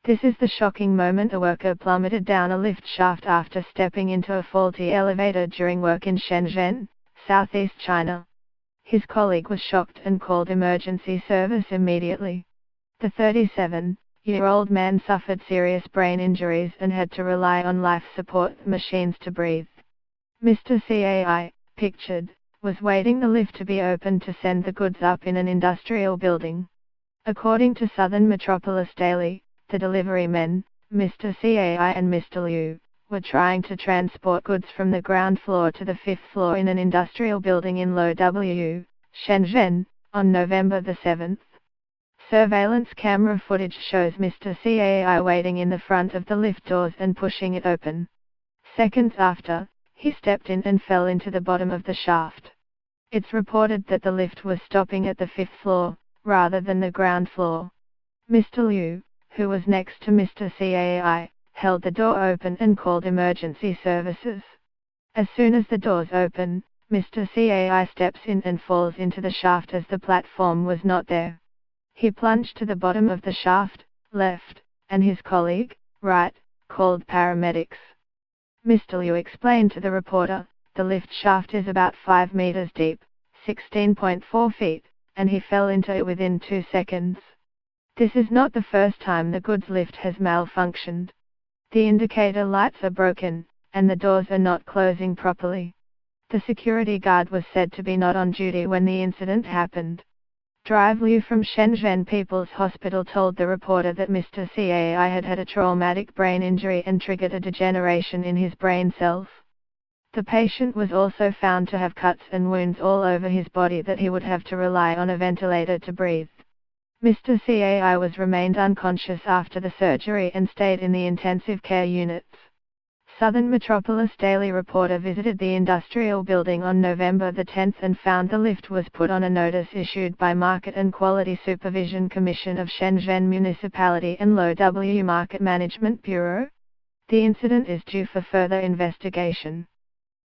This is the shocking moment a worker plummeted down a lift shaft after stepping into a faulty elevator during work in Shenzhen, southeast China. His colleague was shocked and called emergency service immediately. The 37-year-old man suffered serious brain injuries and had to rely on life support machines to breathe. Mr. CAI, pictured, was waiting the lift to be opened to send the goods up in an industrial building. According to Southern Metropolis Daily, the delivery men, Mr. CAI and Mr. Liu, were trying to transport goods from the ground floor to the 5th floor in an industrial building in Lo W, Shenzhen, on November the 7th. Surveillance camera footage shows Mr. CAI waiting in the front of the lift doors and pushing it open. Seconds after, he stepped in and fell into the bottom of the shaft. It's reported that the lift was stopping at the 5th floor, rather than the ground floor. Mr. Liu, who was next to Mr. CAI, held the door open and called emergency services. As soon as the doors open, Mr. CAI steps in and falls into the shaft as the platform was not there. He plunged to the bottom of the shaft, left, and his colleague, right, called paramedics. Mr. Liu explained to the reporter, the lift shaft is about 5 meters deep, 16.4 feet, and he fell into it within 2 seconds. This is not the first time the goods lift has malfunctioned. The indicator lights are broken, and the doors are not closing properly. The security guard was said to be not on duty when the incident happened. Drive Liu from Shenzhen People's Hospital told the reporter that Mr. CAI had had a traumatic brain injury and triggered a degeneration in his brain cells. The patient was also found to have cuts and wounds all over his body that he would have to rely on a ventilator to breathe. Mr. CAI was remained unconscious after the surgery and stayed in the intensive care units. Southern Metropolis Daily reporter visited the industrial building on November the 10th and found the lift was put on a notice issued by Market and Quality Supervision Commission of Shenzhen Municipality and Lo W Market Management Bureau. The incident is due for further investigation.